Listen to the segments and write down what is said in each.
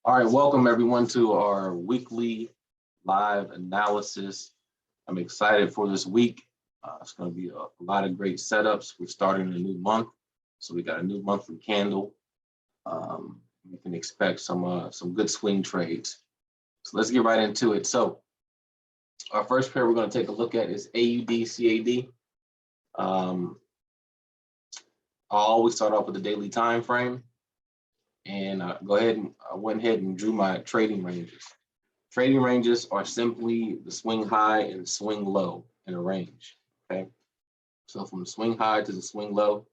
All right, welcome everyone to our weekly live analysis. I'm excited for this week. It's going to be a lot of great setups. We're starting a new month, so we got a new monthly candle. We can expect some good swing trades. So let's get right into it. So our first pair we're going to take a look at is AUDCAD. I'll always start off with the daily time frame. And I went ahead and drew my trading ranges. Trading ranges are simply the swing high and swing low in a range, okay? So from the swing high to the swing low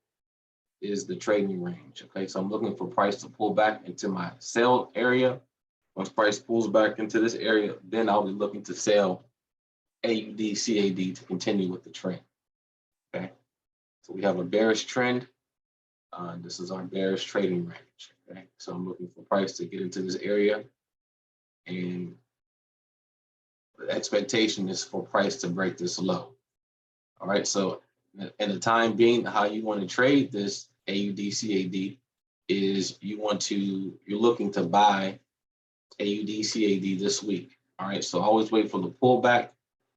is the trading range, okay? So I'm looking for price to pull back into my sell area. Once price pulls back into this area, then I'll be looking to sell AUDCAD to continue with the trend, okay? So we have a bearish trend. This is our bearish trading range, okay? So I'm looking for price to get into this area, and the expectation is for price to break this low. All right, so in the time being, how you want to trade this AUDCAD is you're looking to buy AUDCAD this week. All right, so always wait for the pullback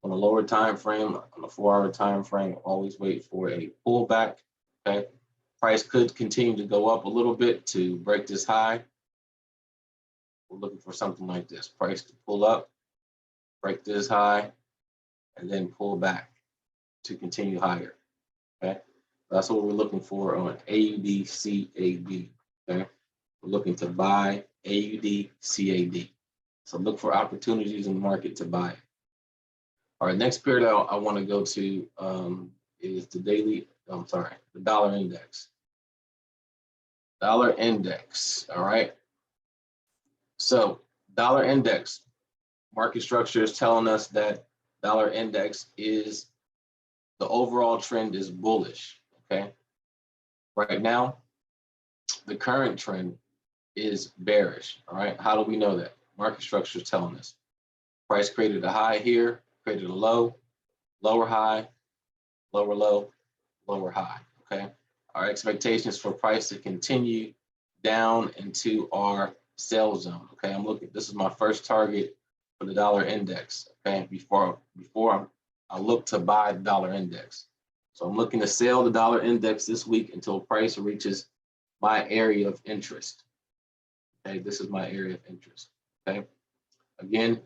on a lower time frame, on a 4-hour time frame. Always wait for a pullback. Okay, price could continue to go up a little bit to break this high. We're looking for something like this: price to pull up, break this high, and then pull back to continue higher. Okay, that's what we're looking for on AUDCAD. Okay, we're looking to buy AUDCAD. So look for opportunities in the market to buy. All right, next pair that I want to go to is the dollar index. Dollar index. All right. So dollar index market structure is telling us that dollar index is the overall trend is bullish. Okay. Right now, the current trend is bearish. All right. How do we know that? Market structure is telling us. Price created a high here, created a low, lower high, lower low, lower high. Okay. Our expectations for price to continue down into our sell zone. Okay. This is my first target for the dollar index. Okay. Before I look to buy the dollar index. So I'm looking to sell the dollar index this week until price reaches my area of interest. Okay, this is my area of interest. Okay, again,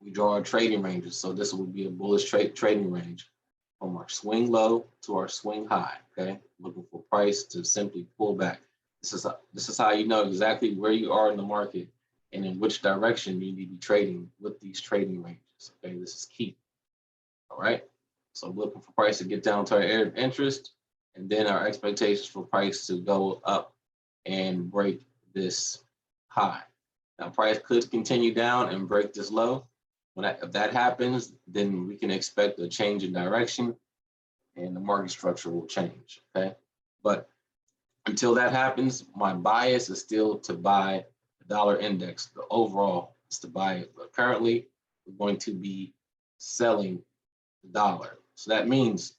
we draw our trading ranges. So this would be a bullish trading range from our swing low to our swing high. Okay, looking for price to simply pull back. This is how you know exactly where you are in the market and in which direction you need to be trading with these trading ranges. Okay, this is key. All right. So I'm looking for price to get down to our area of interest, and then our expectations for price to go up and break this high. Now, price could continue down and break this low. If that happens, then we can expect a change in direction, and the market structure will change. Okay, but until that happens, my bias is still to buy the dollar index. The overall is to buy it. But currently, we're going to be selling the dollar. So that means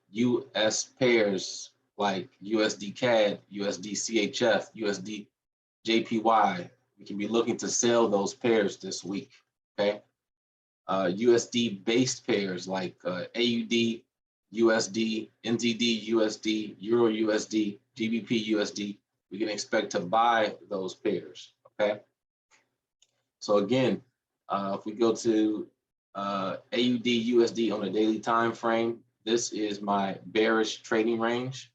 US pairs like USD CAD, USD CHF, USD JPY, we can be looking to sell those pairs this week. Okay. USD based pairs like AUD, USD, NZD, USD, Euro USD, GBP USD, we can expect to buy those pairs. Okay. So again, if we go to AUD USD on a daily time frame, this is my bearish trading range.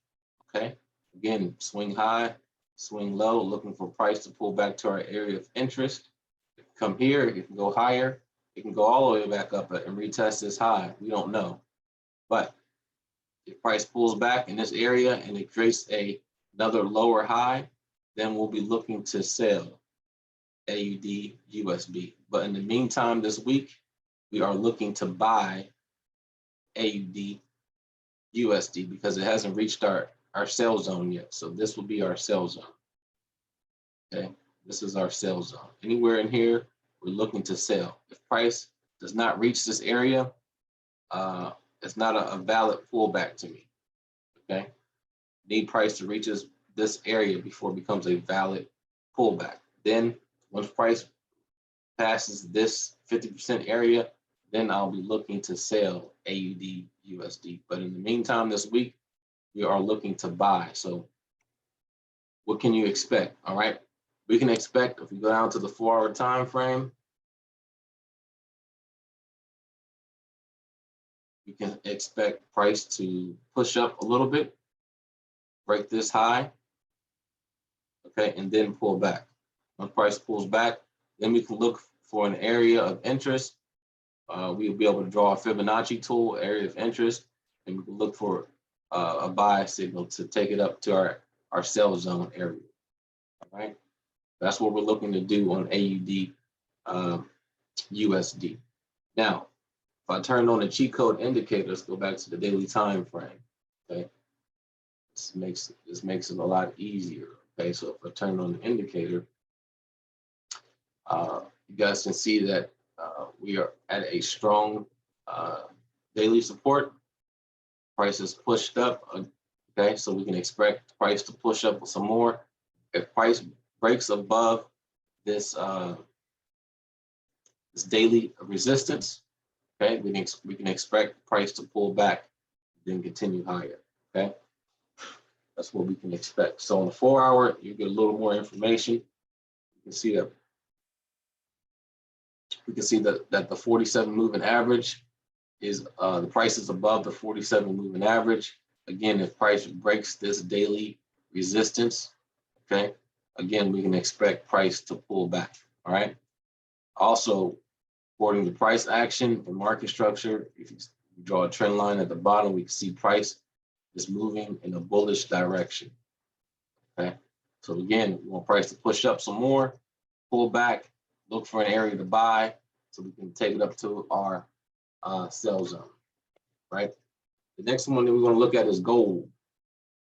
Okay, again, swing high, swing low, looking for price to pull back to our area of interest. It can come here, it can go higher, it can go all the way back up and retest this high. We don't know, but if price pulls back in this area and it creates another lower high, then we'll be looking to sell AUD USD. But in the meantime, this week, we are looking to buy AUD USD because it hasn't reached our sell zone yet. So this will be our sell zone. Okay, this is our sell zone. Anywhere in here, we're looking to sell. If price does not reach this area, it's not a valid pullback to me. Okay, need price to reach this area before it becomes a valid pullback. Then once price passes this 50% area, then I'll be looking to sell AUDUSD. But in the meantime, this week, we are looking to buy. So what can you expect? All right. We can expect, if we go down to the 4-hour time frame, we can expect price to push up a little bit, break this high, okay, and then pull back. When price pulls back, then we can look for an area of interest. We'll be able to draw a Fibonacci tool, area of interest, and we can look for a buy signal to take it up to our sell zone area. All right, that's what we're looking to do on AUD Now, if I turn on the cheat code indicator, let's go back to the daily time frame. Okay, this makes it a lot easier. Okay, so if I turn on the indicator, you guys can see that we are at a strong daily support. Price is pushed up. Okay, so we can expect price to push up some more. If price breaks above this this daily resistance, okay, we can expect price to pull back, then continue higher. Okay, that's what we can expect. So on the 4-hour, you get a little more information. You can see that the 47 moving average is the price is above the 47 moving average. Again, if price breaks this daily resistance, okay, again, we can expect price to pull back. All right. Also, according to price action and market structure, if you draw a trend line at the bottom, we can see price is moving in a bullish direction. Okay. So again, we want price to push up some more, pull back, look for an area to buy so we can take it up to our sell zone, right? The next one that we're going to look at is gold.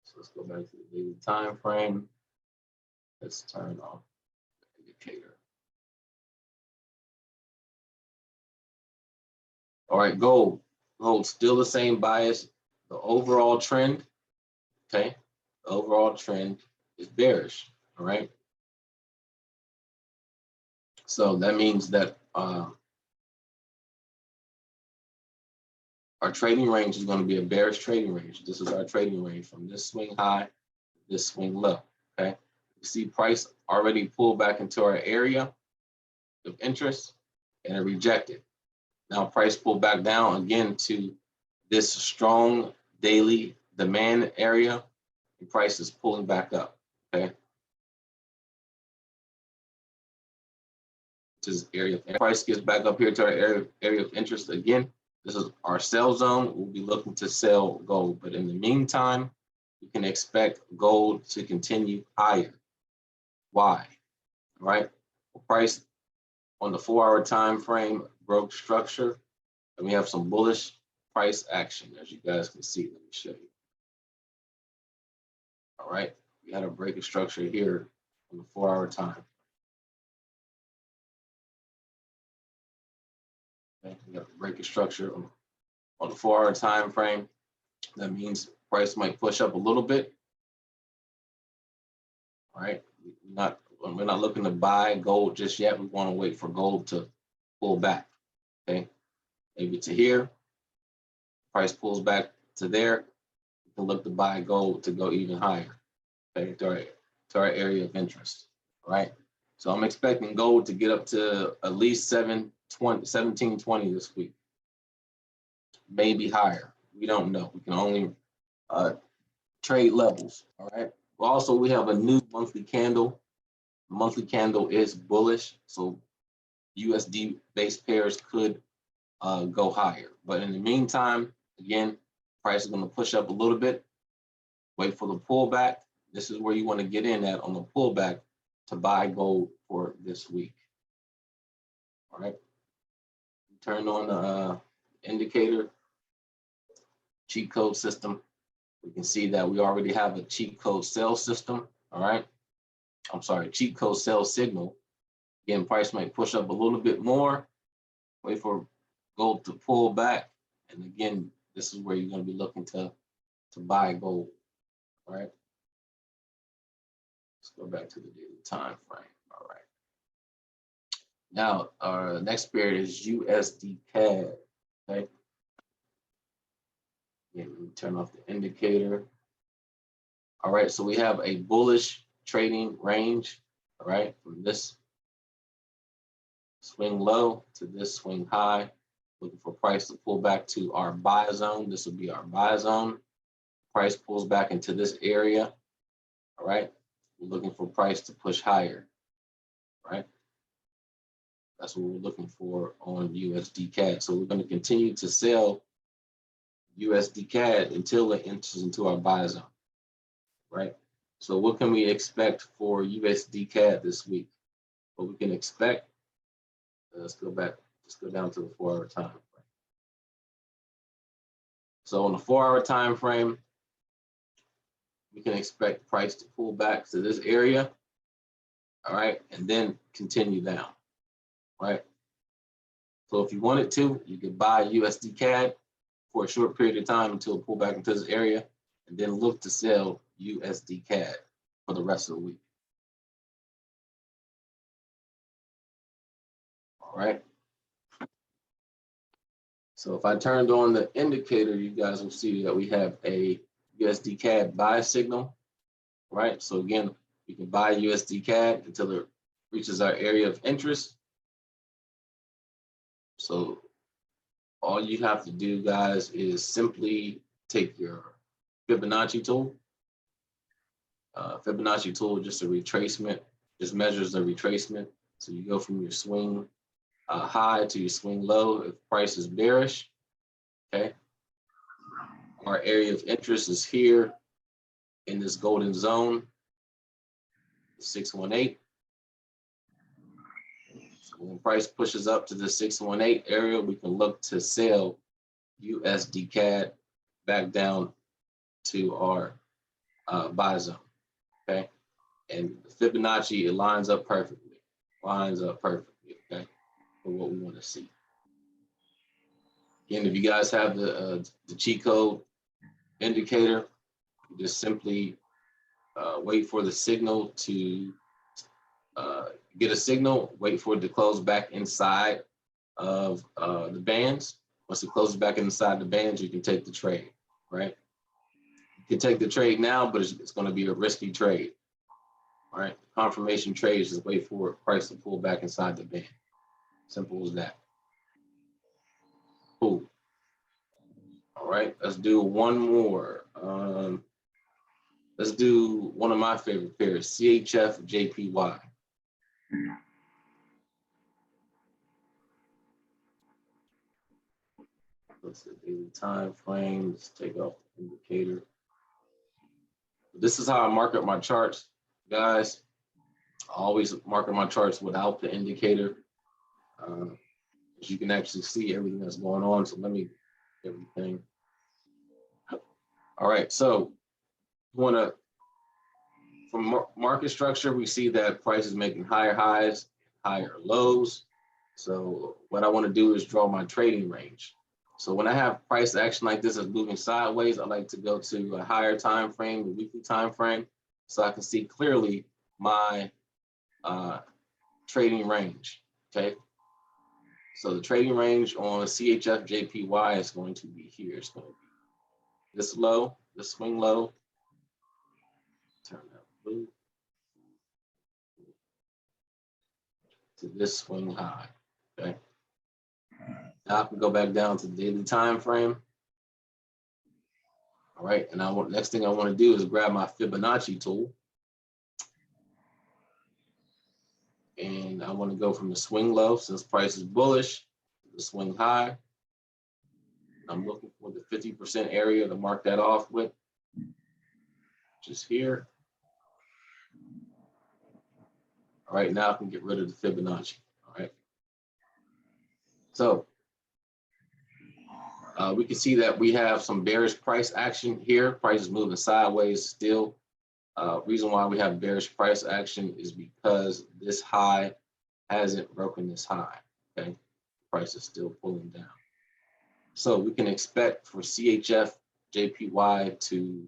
So let's go back to the daily time frame. Let's turn off the indicator. All right, gold. Gold still the same bias. The overall trend, okay? The overall trend is bearish, all right? So that means that our trading range is going to be a bearish trading range. This is our trading range from this swing high to this swing low, okay? You see price already pulled back into our area of interest and it rejected. Now price pulled back down again to this strong daily demand area and price is pulling back up, okay? This is area of price gets back up here to our area of interest again. This is our sell zone. We'll be looking to sell gold, but in the meantime, you can expect gold to continue higher. Why? All right, price on the 4-hour time frame broke structure, and we have some bullish price action, as you guys can see. Let me show you. All right, we had a break of structure here on the 4-hour time. Okay, we got a break of structure on the 4-hour time frame. That means price might push up a little bit. All right, we're not looking to buy gold just yet. We want to wait for gold to pull back. Okay, maybe to here. Price pulls back to there. We can look to buy gold to go even higher. Okay, to our area of interest. All right, so I'm expecting gold to get up to at least 1720 this week. Maybe higher. We don't know. We can only trade levels. All right. Well, also, we have a new monthly candle. The monthly candle is bullish, so USD-based pairs could go higher. But in the meantime, again, price is going to push up a little bit. Wait for the pullback. This is where you want to get in at on the pullback to buy gold for this week. All right. Turn on the indicator cheat code system. We can see that we already have a cheat code sell system. All right. I'm sorry, cheat code sell signal. Again, price might push up a little bit more. Wait for gold to pull back. And again, this is where you're going to be looking to buy gold. All right. Let's go back to the daily time frame. All right. Now, our next pair is USD CAD. Okay. Again, let me turn off the indicator. All right, so we have a bullish trading range. All right, from this swing low to this swing high, looking for price to pull back to our buy zone. This will be our buy zone. Price pulls back into this area. All right, we're looking for price to push higher. All right, that's what we're looking for on USD CAD. So we're going to continue to sell USD CAD until it enters into our buy zone. Right. So what can we expect for USD CAD this week? What we can expect, let's go back, just go down to the 4-hour time frame. So on the 4-hour time frame, we can expect price to pull back to this area, all right, and then continue down, right? So if you wanted to, you could buy USD CAD for a short period of time until it pull back into this area, and then look to sell USD CAD for the rest of the week. All right. So if I turned on the indicator, you guys will see that we have a USD CAD buy signal, right? So again, we can buy USD CAD until it reaches our area of interest. So all you have to do, guys, is simply take your Fibonacci tool. Fibonacci tool, just a retracement, just measures the retracement. So you go from your swing high to your swing low if price is bearish, okay? Our area of interest is here in this golden zone, 618. So when price pushes up to the 618 area, we can look to sell USD CAD back down to our buy zone, okay? And Fibonacci, it lines up perfectly, okay, for what we want to see. Again, if you guys have the cheat code indicator, you just simply wait for the signal to get a signal, wait for it to close back inside of the bands. Once it closes back inside the bands, you can take the trade, right? You can take the trade now, but it's going to be a risky trade. All right, confirmation trade is just wait for price to pull back inside the band. Simple as that. Cool. All right, let's do one more. Let's do one of my favorite pairs, CHF JPY. Let's see, daily time frame. Let's take off the indicator. This is how I mark up my charts, guys. I always mark up my charts without the indicator. You can actually see everything that's going on. So let me everything. All right, so from market structure, we see that price is making higher highs, higher lows. So what I want to do is draw my trading range. So when I have price action like this is moving sideways, I like to go to a higher time frame, the weekly time frame, so I can see clearly my trading range. Okay. So the trading range on CHF JPY is going to be here. It's going to be this low, this swing low. Turn that blue to this swing high. Okay. Now I can go back down to the daily time frame. All right, and next thing I want to do is grab my Fibonacci tool. And I want to go from the swing low, since price is bullish, to the swing high. I'm looking for the 50% area to mark that off with, which is here. All right, now I can get rid of the Fibonacci. All right. So we can see that we have some bearish price action here. Price is moving sideways still. Reason why we have bearish price action is because this high hasn't broken this high. Okay, price is still pulling down. So we can expect for CHF JPY to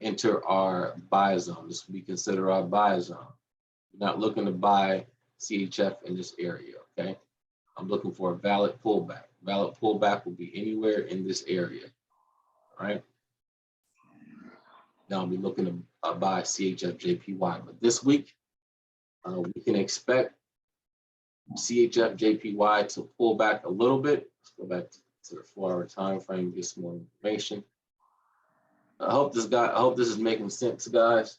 enter our buy zone. This will be considered our buy zone. We're not looking to buy CHF in this area, okay? I'm looking for a valid pullback. Valid pullback will be anywhere in this area, all right? Now I'll be looking to buy CHF JPY, but this week we can expect CHF JPY to pull back a little bit. Let's go back to the 4-hour time frame, get some more information. I hope this is making sense, guys.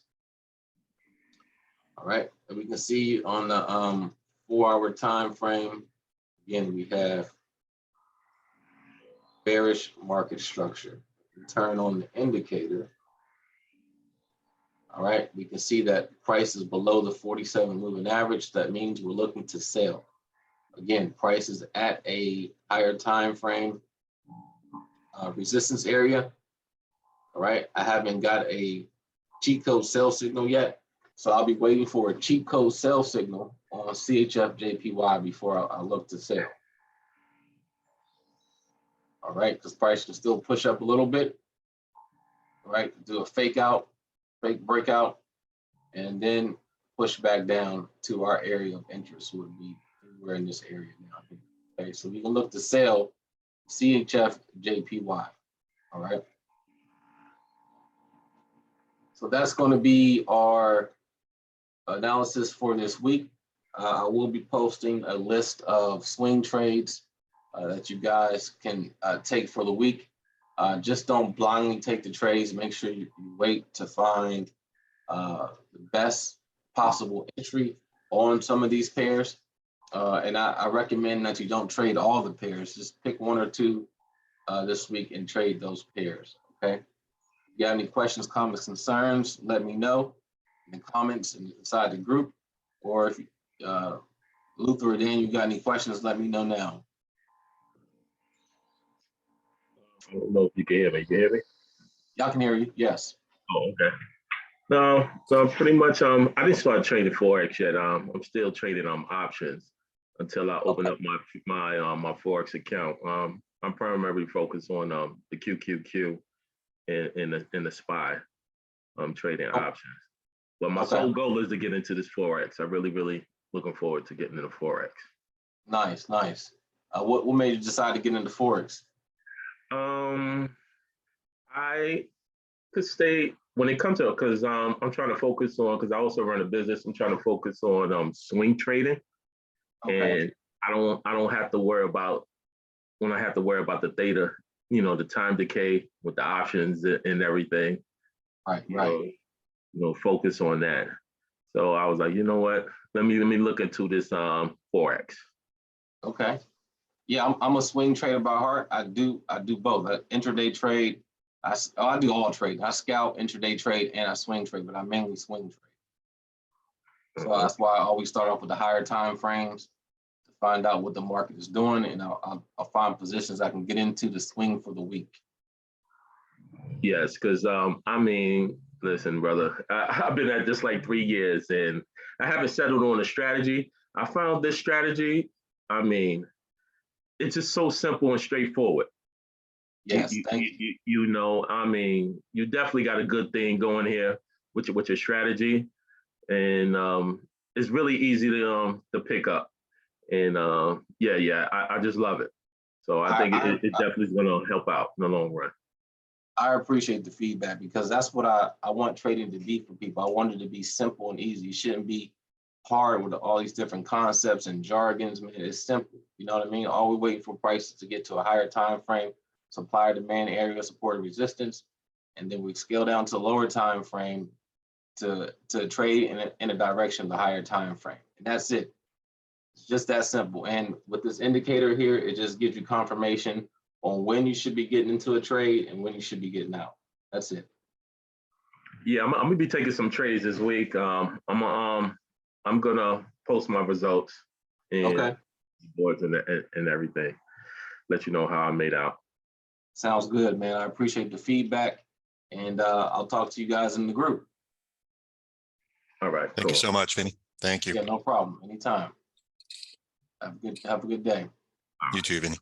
All right, and we can see on the 4-hour time frame, again, we have bearish market structure. Turn on the indicator. All right, we can see that price is below the 47 moving average. That means we're looking to sell. Again, price is at a higher time frame resistance area. All right, I haven't got a cheat code sell signal yet, so I'll be waiting for a cheat code sell signal on CHF JPY before I look to sell. All right, because price can still push up a little bit. All right, do a fake breakout, and then push back down to our area of interest. Would be we're in this area now. Okay, so we can look to sell CHF JPY. All right. So that's going to be our analysis for this week. I will be posting a list of swing trades that you guys can take for the week. Just don't blindly take the trades. Make sure you wait to find the best possible entry on some of these pairs. And I recommend that you don't trade all the pairs. Just pick one or two this week and trade those pairs, okay? If you have any questions, comments, concerns, let me know in the comments inside the group. Or if Luther or Dan, you got any questions, let me know now. I don't know if you can hear me. Can you hear me? Y'all can hear you, yes. Oh, okay. No, so pretty much I didn't start trading Forex yet. I'm still trading options until I open up my Forex account. I'm primarily focused on the QQQ and the SPY. I'm trading options. But my sole goal is to get into this Forex. I'm really looking forward to getting into Forex. Nice, nice. What made you decide to get into Forex? I could stay when it comes to, because I'm trying to focus on, because I also run a business. I'm trying to focus on swing trading, and I don't have to worry about when I have to worry about the theta, the time decay with the options and everything. Right. Focus on that. So I was like, you know what? Let me look into this Forex. Okay. Yeah, I'm a swing trader by heart. I do both. Intraday trade. I do all trade. I scout, intraday trade, and I swing trade, but I mainly swing trade. So that's why I always start off with the higher time frames to find out what the market is doing, and I'll find positions I can get into to swing for the week. Yes, because listen, brother, I've been at this like 3 years, and I haven't settled on a strategy. I found this strategy. It's just so simple and straightforward. Yes, you definitely got a good thing going here with your strategy, and it's really easy to pick up. And I just love it. So I think it definitely is going to help out in the long run. I appreciate the feedback, because that's what I want trading to be for people. I want it to be simple and easy. It shouldn't be hard with all these different concepts and jargons. Man, it's simple. You know what I mean? All we're waiting for prices to get to a higher time frame, supply demand area, support and resistance, and then we scale down to a lower time frame to trade in a direction of the higher time frame. And that's it. It's just that simple. And with this indicator here, it just gives you confirmation on when you should be getting into a trade and when you should be getting out. That's it. Yeah, I'm gonna be taking some trades this week. I'm gonna post my results and boards and everything. Let you know how I made out. Sounds good, man. I appreciate the feedback, and I'll talk to you guys in the group. All right. Thank you so much, Vinny. Thank you. Yeah, no problem. Anytime. Have a good day. You too, Vinny.